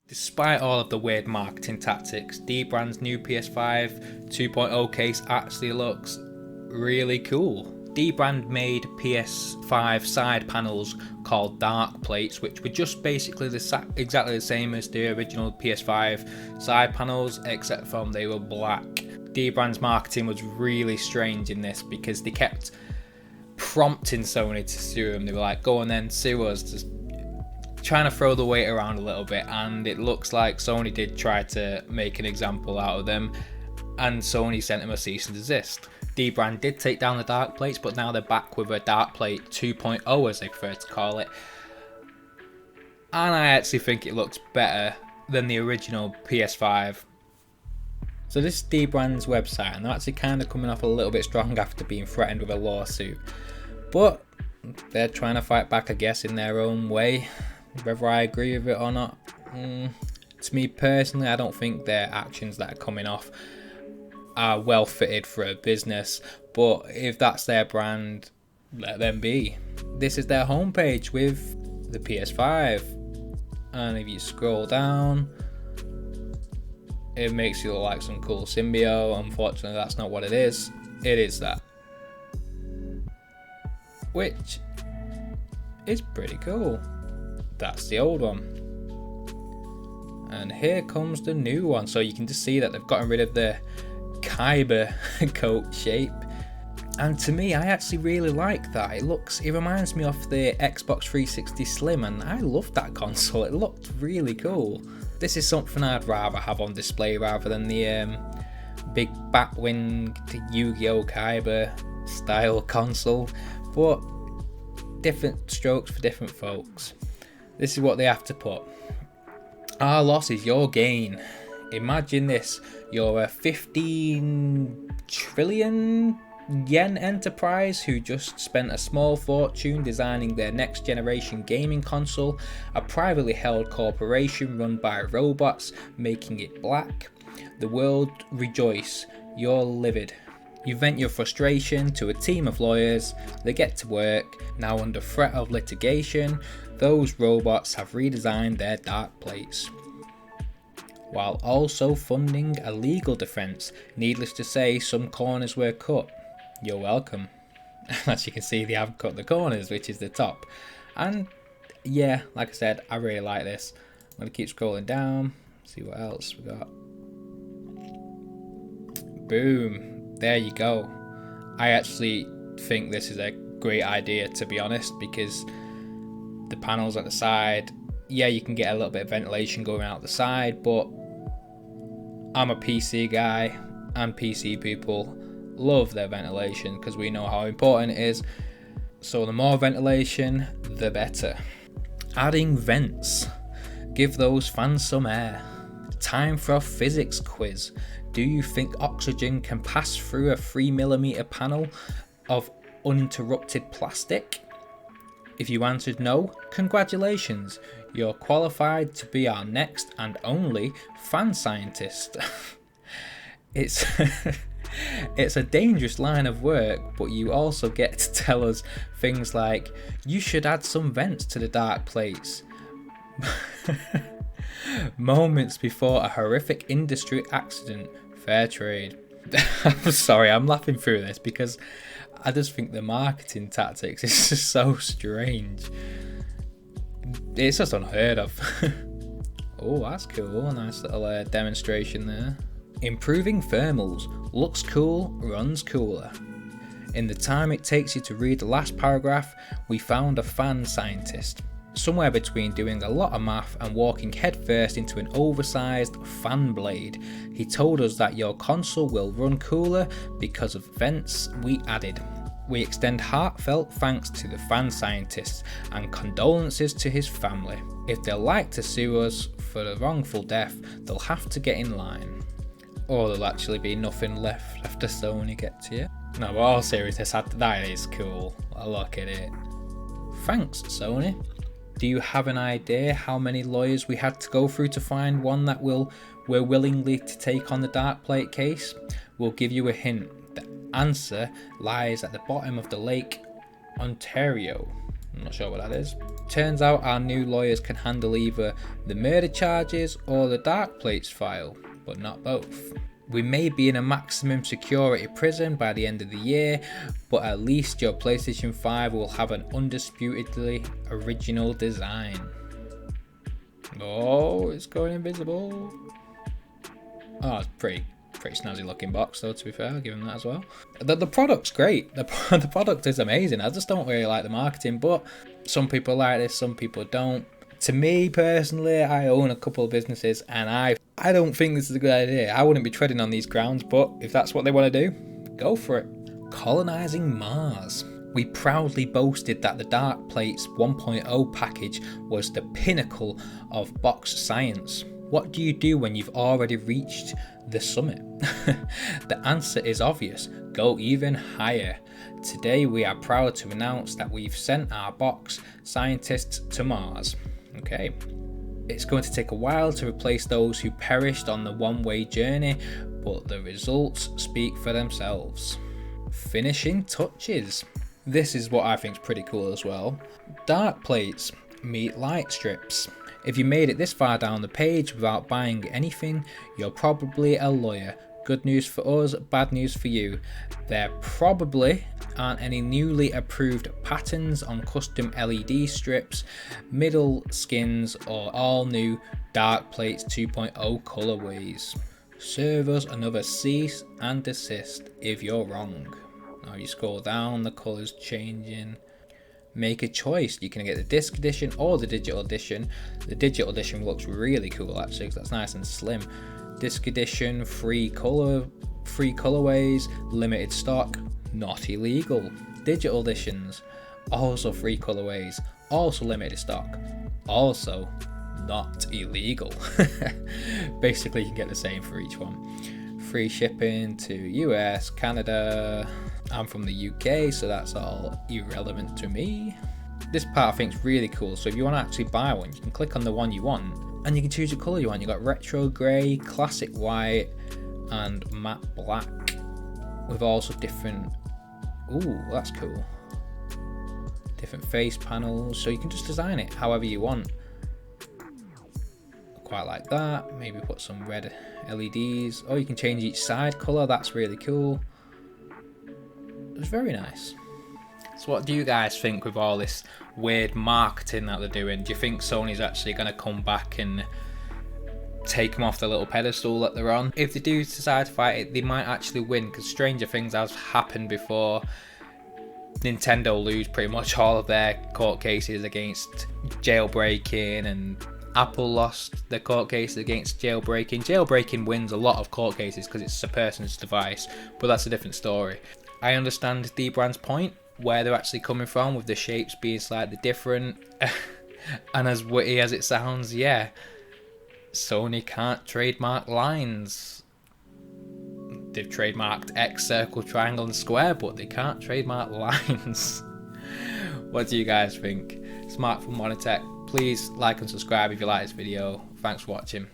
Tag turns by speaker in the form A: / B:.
A: Despite all of the weird marketing tactics, dbrand's new PS5 2.0 case actually looks really cool. dbrand made PS5 side panels called DARKPLATES, which were just basically exactly the same as the original PS5 side panels, except from they were black. dbrand's marketing was really strange in this because they kept prompting Sony to sue them. They were like, go on then, sue us, just trying to throw the weight around a little bit, and it looks like Sony did try to make an example out of them, and Sony sent them a cease and desist. dbrand did take down the DARKPLATES, but now they're back with a DARKPLATE 2.0 as they prefer to call it, and I actually think it looks better than the original PS5. So this is dbrand's website, and they're actually kind of coming off a little bit strong after being threatened with a lawsuit, but they're trying to fight back, I guess, in their own way. Whether I agree with it or not, to me personally, I don't think their actions that are coming off are well fitted for a business, but if that's their brand, let them be. This is their homepage with the PS5, and if you scroll down, it makes you look like some cool symbiote. Unfortunately, that's not what it is. It is that, which is pretty cool. That's the old one, and here comes the new one. So you can just see that they've gotten rid of the Kyber coat shape, and to me, I actually really like that. It reminds me of the Xbox 360 Slim, and I loved that console. It looked really cool. This is something I'd rather have on display rather than the big bat-winged Yu-Gi-Oh! Kyber style console, but different strokes for different folks. This is what they have to put. Our loss is your gain. Imagine this. You're a 15 trillion yen enterprise who just spent a small fortune designing their next generation gaming console, a privately held corporation run by robots making it black. The world rejoice. You're livid. You vent your frustration to a team of lawyers. They get to work. Now under threat of litigation, those robots have redesigned their DARKPLATES, while also funding a legal defense. Needless to say, some corners were cut. You're welcome. As you can see, they have cut the corners, which is the top. And yeah, like I said, I really like this. I'm going to keep scrolling down, see what else we got. Boom. There you go. I actually think this is a great idea, to be honest, because the panels at the side, yeah, you can get a little bit of ventilation going out the side, but I'm a PC guy, and PC people love their ventilation because we know how important it is. So the more ventilation, the better. Adding vents. Give those fans some air. Time for a physics quiz. Do you think oxygen can pass through a 3mm panel of uninterrupted plastic? If you answered no, congratulations, you're qualified to be our next and only fan scientist. It's it's a dangerous line of work, but you also get to tell us things like, you should add some vents to the DARKPLATES. Moments before a horrific industry accident. Fair trade. I'm sorry, I'm laughing through this because I just think the marketing tactics is just so strange. It's just unheard of. Oh, that's cool. A nice little demonstration there. Improving thermals. Looks cool, runs cooler. In the time it takes you to read the last paragraph, we found a fan scientist. Somewhere between doing a lot of math and walking headfirst into an oversized fan blade. He told us that your console will run cooler because of vents we added. We extend heartfelt thanks to the fan scientists and condolences to his family. If they'd like to sue us for the wrongful death, they'll have to get in line. Or there'll actually be nothing left after Sony gets to you. No, but all seriousness, that is cool. Look at it. Thanks, Sony. Do you have an idea how many lawyers we had to go through to find one that we're willingly to take on the DARKPLATE case? We'll give you a hint. The answer lies at the bottom of the lake, Ontario. I'm not sure what that is. Turns out our new lawyers can handle either the murder charges or the DARKPLATES file, but not both. We may be in a maximum security prison by the end of the year, but at least your PlayStation 5 will have an undisputedly original design. Oh, it's going invisible. Oh, it's pretty snazzy looking box though, to be fair. I'll give them that as well. The product's great. The product is amazing. I just don't really like the marketing, but some people like this, some people don't. To me personally, I own a couple of businesses and I don't think this is a good idea. I wouldn't be treading on these grounds, but if that's what they want to do, go for it. Colonizing Mars. We proudly boasted that the DARKPLATES 1.0 package was the pinnacle of box science. What do you do when you've already reached the summit? The answer is obvious. Go even higher. Today we are proud to announce that we've sent our box scientists to Mars. Okay. It's going to take a while to replace those who perished on the one-way journey, but the results speak for themselves. Finishing touches. This is what I think is pretty cool as well. DARKPLATES meet light strips. If you made it this far down the page without buying anything, you're probably a lawyer. Good news for us, bad news for you. There probably aren't any newly approved patterns on custom LED strips, middle skins, or all new DARKPLATES 2.0 colorways. Serve us another cease and desist if you're wrong. Now you scroll down, the colors changing. Make a choice. You can get the disc edition or the digital edition. The digital edition looks really cool actually, because that's nice and slim. Disc edition, free colorways, limited stock, not illegal. Digital editions, also free colorways, also limited stock, also not illegal. Basically, you can get the same for each one. Free shipping to US, Canada. I'm from the UK, so that's all irrelevant to me. This part I think is really cool. So if you want to actually buy one, you can click on the one you want and you can choose the colour you want. You've got retro grey, classic white and matte black with also different, ooh, that's cool, different face panels, so you can just design it however you want. Quite like that. Maybe put some red LEDs, or you can change each side colour. That's really cool. It's very nice. So what do you guys think with all this weird marketing that they're doing? Do you think Sony's actually going to come back and take them off the little pedestal that they're on? If they do decide to fight it, they might actually win, because stranger things has happened before. Nintendo lose pretty much all of their court cases against jailbreaking, and Apple lost their court cases against jailbreaking. Jailbreaking wins a lot of court cases because it's a person's device, but that's a different story. I understand dbrand's point, where they're actually coming from with the shapes being slightly different. And as witty as it sounds, yeah, Sony can't trademark lines. They've trademarked X, circle, triangle and square, but they can't trademark lines. What do you guys think? Smart from Modern Tech. Please like and subscribe if you like this video. Thanks for watching.